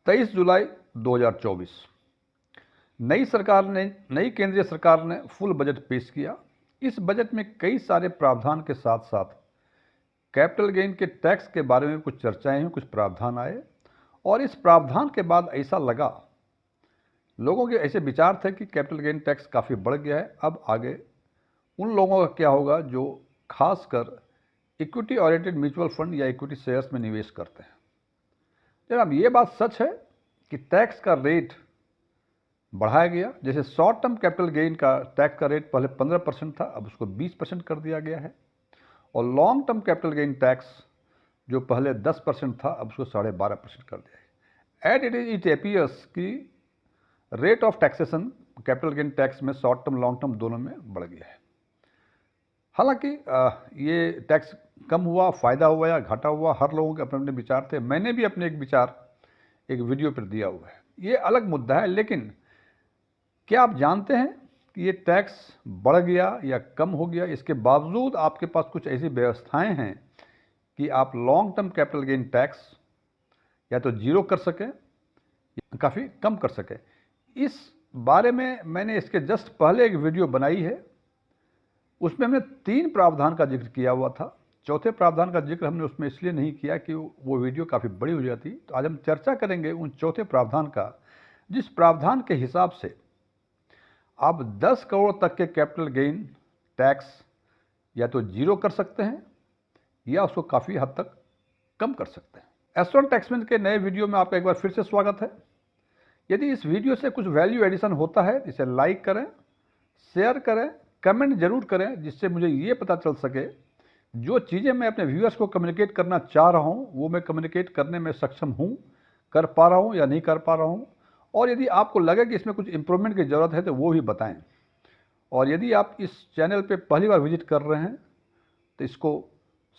23 जुलाई 2024 नई केंद्रीय सरकार ने फुल बजट पेश किया। इस बजट में कई सारे प्रावधान के साथ साथ कैपिटल गेन के टैक्स के बारे में कुछ चर्चाएं हुई, कुछ प्रावधान आए और इस प्रावधान के बाद ऐसा लगा, लोगों के ऐसे विचार थे कि कैपिटल गेन टैक्स काफ़ी बढ़ गया है। अब आगे उन लोगों का क्या होगा जो खासकर इक्विटी ओरिएंटेड म्यूचुअल फंड या इक्विटी शेयर्स में निवेश करते हैं। जनाब, ये बात सच है कि टैक्स का रेट बढ़ाया गया। जैसे शॉर्ट टर्म कैपिटल गेन का टैक्स का रेट पहले 15% था, अब उसको 20% कर दिया गया है। और long term capital gain tax जो पहले 10% था, अब उसको 12.5% कर दिया है। एट इट एपियर्स की rate of taxation capital gain tax में शॉर्ट टर्म लॉन्ग टर्म दोनों में बढ़ गया है। हालांकि ये टैक्स कम हुआ, फ़ायदा हुआ या घाटा हुआ, हर लोगों के अपने अपने विचार थे। मैंने भी अपने एक विचार एक वीडियो पर दिया हुआ है, ये अलग मुद्दा है। लेकिन क्या आप जानते हैं कि ये टैक्स बढ़ गया या कम हो गया, इसके बावजूद आपके पास कुछ ऐसी व्यवस्थाएं हैं कि आप long term capital gain tax या तो जीरो कर सकें या काफ़ी कम कर सकें। इस बारे में मैंने इसके जस्ट पहले एक वीडियो बनाई है, उसमें हमने 3 प्रावधान का जिक्र किया हुआ था। चौथे प्रावधान का जिक्र हमने उसमें इसलिए नहीं किया कि वो वीडियो काफ़ी बड़ी हो जाती। तो आज हम चर्चा करेंगे उन चौथे प्रावधान का, जिस प्रावधान के हिसाब से आप 10 करोड़ तक के कैपिटल गेन टैक्स या तो जीरो कर सकते हैं या उसको काफ़ी हद तक कम कर सकते हैं। एस्ट्रोन टैक्समैन के नए वीडियो में आपका एक बार फिर से स्वागत है। यदि इस वीडियो से कुछ वैल्यू एडिशन होता है, इसे लाइक करें, शेयर करें, कमेंट जरूर करें, जिससे मुझे ये पता चल सके जो चीज़ें मैं अपने व्यूअर्स को कम्युनिकेट करना चाह रहा हूँ वो मैं कम्युनिकेट करने में सक्षम हूँ, कर पा रहा हूँ या नहीं कर पा रहा हूँ। और यदि आपको लगे कि इसमें कुछ इम्प्रूवमेंट की ज़रूरत है तो वो भी बताएं। और यदि आप इस चैनल पे पहली बार विजिट कर रहे हैं तो इसको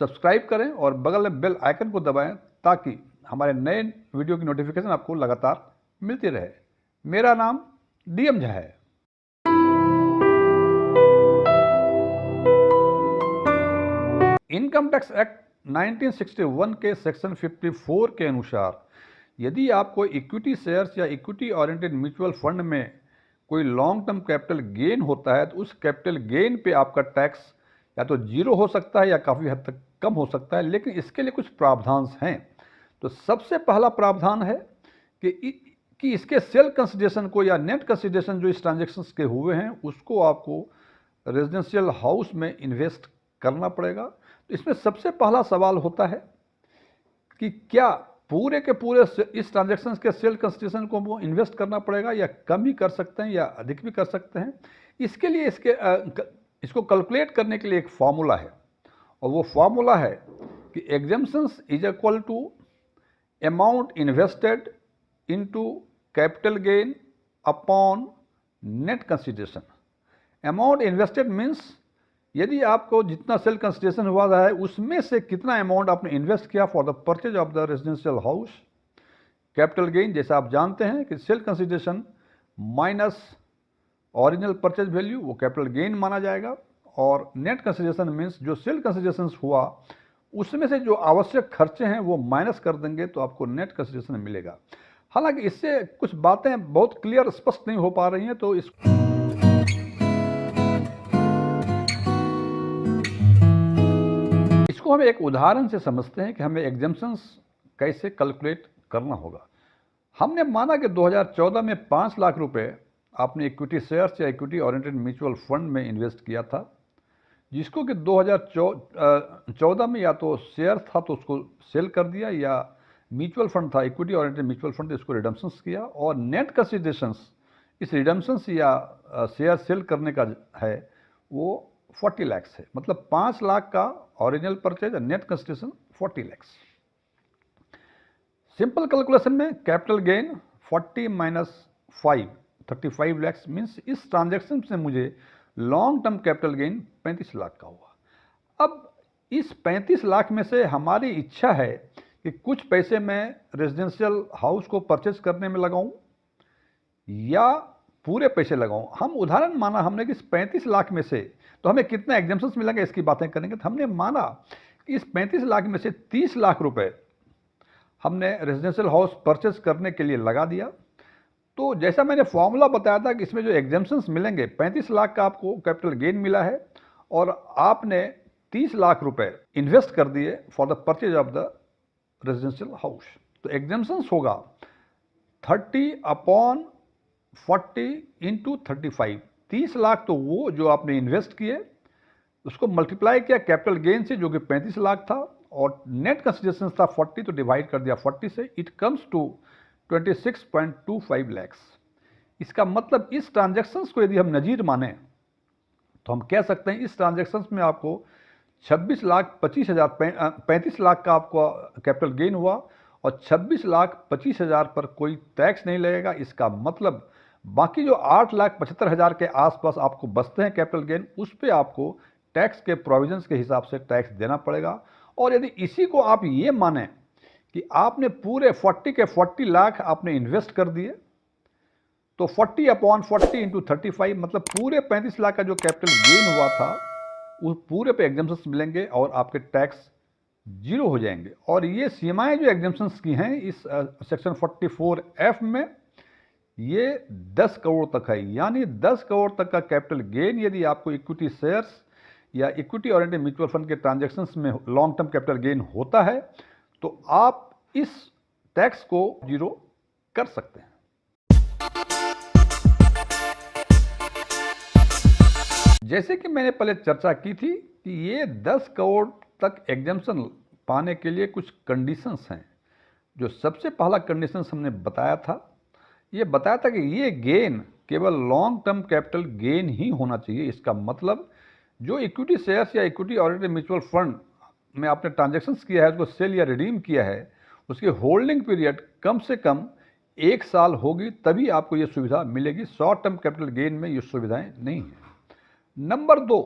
सब्सक्राइब करें और बगल में बेल आइकन को दबाएं ताकि हमारे नए वीडियो की नोटिफिकेशन आपको लगातार मिलती रहे। मेरा नाम डीएम झा है। इनकम टैक्स एक्ट 1961 के सेक्शन 54 के अनुसार यदि आपको इक्विटी शेयर्स या इक्विटी ओरिएंटेड म्यूचुअल फंड में कोई लॉन्ग टर्म कैपिटल गेन होता है तो उस कैपिटल गेन पे आपका टैक्स या तो जीरो हो सकता है या काफ़ी हद तक कम हो सकता है। लेकिन इसके लिए कुछ प्रावधान हैं। तो सबसे पहला प्रावधान है कि इसके सेल कंसिडरेशन को या नेट कंसिडरेशन जो इस ट्रांजेक्शन्स के हुए हैं उसको आपको रेजिडेंशियल हाउस में इन्वेस्ट करना पड़ेगा। तो इसमें सबसे पहला सवाल होता है कि क्या पूरे के पूरे इस ट्रांजैक्शन के सेल कंसिडरेशन को वो इन्वेस्ट करना पड़ेगा या कम ही कर सकते हैं या अधिक भी कर सकते हैं। इसके लिए इसको कैलकुलेट करने के लिए एक फार्मूला है और वो फार्मूला है कि exemptions is equal to amount invested into capital gain upon net consideration. Amount invested means यदि आपको जितना सेल कंसिडरेशन हुआ है उसमें से कितना अमाउंट आपने इन्वेस्ट किया for the purchase of the residential house. Capital gain जैसा आप जानते हैं कि sale consideration minus original purchase value, वो कैपिटल गेन माना जाएगा। और नेट कंसिडरेशन मीन्स जो सेल कंसिडरेशन हुआ उसमें से जो आवश्यक खर्चे हैं वो माइनस कर देंगे तो आपको नेट कंसिडरेशन मिलेगा। हालांकि इससे कुछ बातें बहुत क्लियर स्पष्ट नहीं हो पा रही हैं, तो इसको हम एक उदाहरण से समझते हैं कि हमें एग्जेम्पशंस कैसे कैलकुलेट करना होगा। हमने माना कि 2014 में 5 लाख रुपए आपने इक्विटी शेयर्स या इक्विटी ओरिएंटेड म्यूचुअल फंड में इन्वेस्ट किया था, जिसको कि 2014 में या तो शेयर था तो उसको सेल कर दिया या म्यूचुअल फंड था इक्विटी ओरिएंटेड म्यूचुअल फंड, इसको रिडम्पशंस किया। और नेट कंसिडरेशंस इस रिडम्पशंस या शेयर सेल करने का है वो 40 लाख है। मतलब 5 लाख का ओरिजिनल परचेज और net consideration 40 lakh. Simple calculation में capital gain 40 minus 5 35 lakh means इस ट्रांजैक्शन से मुझे long term capital gain 35 lakh का हुआ। अब इस 35 लाख में से हमारी इच्छा है कि कुछ पैसे मैं रेजिडेंशियल हाउस को परचेज करने में लगाऊं या पूरे पैसे लगाऊं। हम उदाहरण माना हमने कि इस 35 लाख में से तो हमें कितना एग्जेम्पशंस मिलेंगे इसकी बातें करेंगे। तो हमने माना कि इस 35 लाख में से 30 लाख रुपए हमने रेजिडेंशियल हाउस परचेस करने के लिए लगा दिया। तो जैसा मैंने फॉर्मूला बताया था कि इसमें जो एग्जेम्पशंस मिलेंगे, 35 लाख का आपको कैपिटल गेन मिला है और आपने 30 लाख रुपए इन्वेस्ट कर दिए for the purchase of the residential house. तो एग्जेम्पशंस होगा 30/40 इंटू 35। 30 लाख तो वो जो आपने इन्वेस्ट किए, उसको मल्टीप्लाई किया कैपिटल गेन से जो कि 35 लाख था, और नेट कंसिडरेशन था 40, तो डिवाइड कर दिया 40 से। It comes to 26.25 lakhs. इसका मतलब इस ट्रांजैक्शंस को यदि हम नज़ीर माने तो हम कह सकते हैं इस ट्रांजैक्शंस में आपको 35 लाख का आपको कैपिटल गेन हुआ और 26,25,000 पर कोई टैक्स नहीं लगेगा। इसका मतलब बाकी जो 8,75,000 के आसपास आपको बचते हैं कैपिटल गेन, उस पर आपको टैक्स के प्रोविजंस के हिसाब से टैक्स देना पड़ेगा। और यदि इसी को आप ये माने कि आपने पूरे 40 के 40 लाख आपने इन्वेस्ट कर दिए, तो 40/40 इंटू 35, मतलब पूरे 35 लाख का जो कैपिटल गेन हुआ था उस पूरे पे एग्जेम्पशंस मिलेंगे और आपके टैक्स जीरो हो जाएंगे। और ये सीमाएं जो एग्जेम्पशंस की हैं इस सेक्शन 44F में, ये 10 करोड़ तक है। यानी 10 करोड़ तक का कैपिटल गेन यदि आपको इक्विटी शेयर्स या इक्विटी ओरिएंटेड म्यूचुअल फंड के ट्रांजैक्शंस में लॉन्ग टर्म कैपिटल गेन होता है, तो आप इस टैक्स को जीरो कर सकते हैं। जैसे कि मैंने पहले चर्चा की थी कि ये 10 करोड़ तक एग्जेम्पशन पाने के लिए कुछ कंडीशंस हैं। जो सबसे पहला कंडीशंस हमने बताया था, ये बताया था कि ये गेन केवल लॉन्ग टर्म कैपिटल गेन ही होना चाहिए। इसका मतलब जो इक्विटी शेयर्स या इक्विटी ओरिएंटेड म्यूचुअल फंड में आपने ट्रांजैक्शंस किया है, उसको सेल या रिडीम किया है, उसकी होल्डिंग पीरियड कम से कम 1 साल होगी, तभी आपको ये सुविधा मिलेगी। शॉर्ट टर्म कैपिटल गेन में ये सुविधाएं नहीं हैं। नंबर 2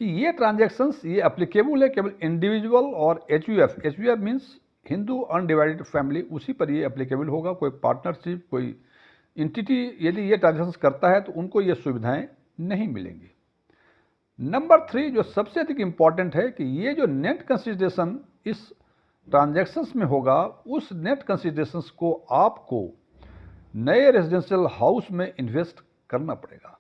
कि ये ट्रांजैक्शंस ये एप्लीकेबल है केवल इंडिविजुअल और HUF। HUF means Hindu undivided family, उसी पर ये एप्लीकेबल होगा। कोई पार्टनरशिप, कोई इंटिटी यदि ये ट्रांजैक्शंस करता है तो उनको ये सुविधाएं नहीं मिलेंगी। नंबर 3 जो सबसे अधिक इंपॉर्टेंट है कि ये जो नेट कंसिडरेशन इस ट्रांजैक्शंस में होगा, उस नेट कंसिडरेशंस को आपको नए रेजिडेंशियल हाउस में इन्वेस्ट करना पड़ेगा।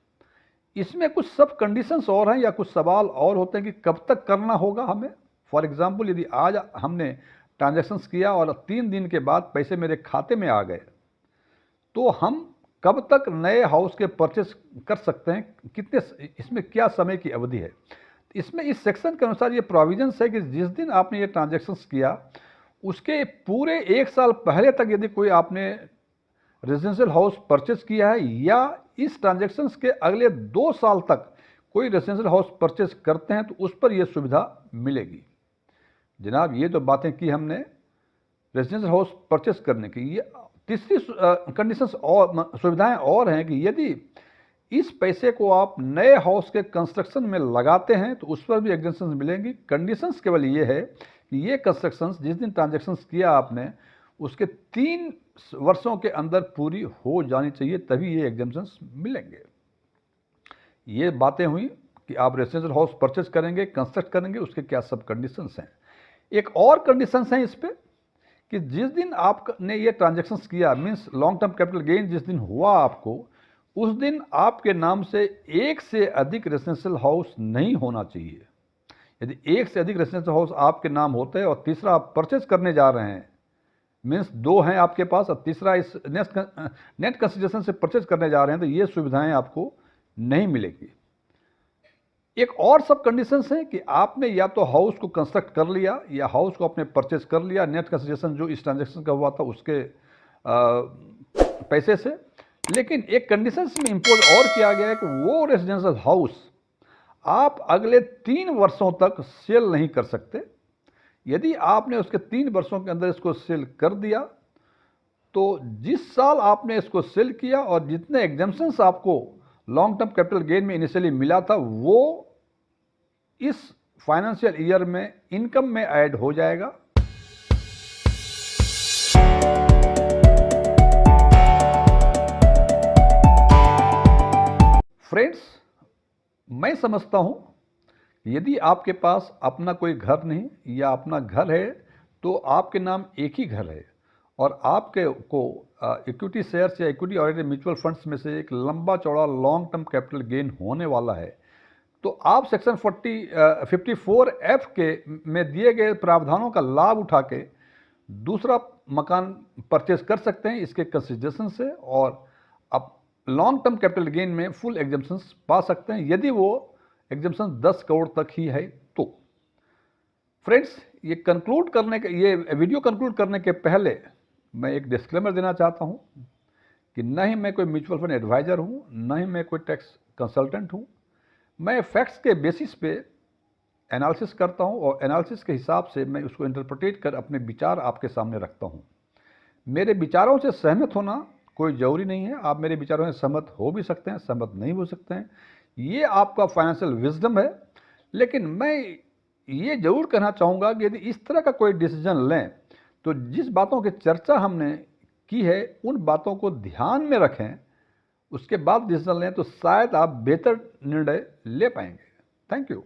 इसमें कुछ सब कंडीशंस और हैं या कुछ सवाल और होते हैं कि कब तक करना होगा हमें। फॉर एग्जांपल यदि आज हमने ट्रांजैक्शंस किया और 3 दिन के बाद पैसे मेरे खाते में आ गए, तो हम कब तक नए हाउस के परचेस कर सकते हैं, कितने, इसमें क्या समय की अवधि है। इसमें इस सेक्शन के अनुसार ये प्रोविजंस है कि जिस दिन आपने ये ट्रांजैक्शंस किया उसके पूरे 1 साल पहले तक यदि कोई आपने रेजिडेंशियल हाउस परचेस किया है या इस ट्रांजैक्शंस के अगले 2 साल तक कोई रेजिडेंशियल हाउस परचेस करते हैं, तो उस पर यह सुविधा मिलेगी। जनाब, ये तो बातें की हमने रेजिडेंशियल हाउस परचेस करने की। ये तीसरी कंडीशंस और सुविधाएं और हैं कि यदि इस पैसे को आप नए हाउस के कंस्ट्रक्शन में लगाते हैं तो उस पर भी एग्जेम्पशंस मिलेंगी। कंडीशंस केवल ये है कि ये कंस्ट्रक्शंस जिस दिन ट्रांजैक्शंस किया आपने उसके 3 वर्षों के अंदर पूरी हो जानी चाहिए, तभी ये एग्जेम्पशंस मिलेंगे। ये बातें हुई कि आप रेजिडेंशियल हाउस परचेज करेंगे, कंस्ट्रक्ट करेंगे, उसके क्या सब कंडीशंस हैं। एक और कंडीशंस हैं इस पे कि जिस दिन आपने ये ट्रांजैक्शंस किया, means long term capital gain जिस दिन हुआ आपको, उस दिन आपके नाम से 1 से अधिक रेजिडेंशियल हाउस नहीं होना चाहिए। यदि 1 से अधिक रेजिडेंशियल हाउस आपके नाम होते हैं और तीसरा आप परचेज करने जा रहे हैं, मीन्स 2 हैं आपके पास और तीसरा इस नेट कंसिडरेशन से परचेज करने जा रहे हैं, तो ये सुविधाएं आपको नहीं मिलेगी। एक और सब कंडीशंस हैं कि आपने या तो हाउस को कंस्ट्रक्ट कर लिया या हाउस को आपने परचेज कर लिया नेट कंसिडरेशन जो इस ट्रांजैक्शन का हुआ था उसके पैसे से। लेकिन एक कंडीशंस में इम्पोज और किया गया है कि वो रेजिडेंशियल हाउस आप अगले 3 वर्षों तक सेल नहीं कर सकते। यदि आपने उसके 3 वर्षों के अंदर इसको सेल कर दिया, तो जिस साल आपने इसको सेल किया और जितने एग्जेम्पशंस आपको लॉन्ग टर्म कैपिटल गेन में इनिशियली मिला था, वो इस फाइनेंशियल ईयर में इनकम में ऐड हो जाएगा। फ्रेंड्स, मैं समझता हूं यदि आपके पास अपना कोई घर नहीं या अपना घर है तो आपके नाम एक ही घर है और आपके को इक्विटी शेयर्स या इक्विटी ओरिएंटेड म्यूचुअल फंड्स में से एक लंबा चौड़ा लॉन्ग टर्म कैपिटल गेन होने वाला है, तो आप सेक्शन 54F के में दिए गए प्रावधानों का लाभ उठा के दूसरा मकान परचेज कर सकते हैं इसके कंसिडरेशन से, और आप लॉन्ग टर्म कैपिटल गेन में फुल एग्जम्पशन पा सकते हैं यदि वो एग्जम्पशन 10 करोड़ तक ही है तो। फ्रेंड्स, ये वीडियो कंक्लूड करने के पहले मैं एक डिस्क्लेमर देना चाहता हूं कि न ही मैं कोई म्यूचुअल फंड एडवाइजर हूं, न ही मैं कोई टैक्स कंसल्टेंट हूं। मैं फैक्ट्स के बेसिस पे एनालिसिस करता हूं और एनालिसिस के हिसाब से मैं उसको इंटरप्रेटेट कर अपने विचार आपके सामने रखता हूं। मेरे विचारों से सहमत होना कोई ज़रूरी नहीं है, आप मेरे विचारों से सहमत हो भी सकते हैं, सहमत नहीं हो सकते हैं, ये आपका फाइनेंशियल विजडम है। लेकिन मैं ये जरूर कहना चाहूँगा कि यदि इस तरह का कोई डिसीजन लें तो जिस बातों की चर्चा हमने की है उन बातों को ध्यान में रखें, उसके बाद डिसीजन लें तो शायद आप बेहतर निर्णय ले पाएंगे। Thank you.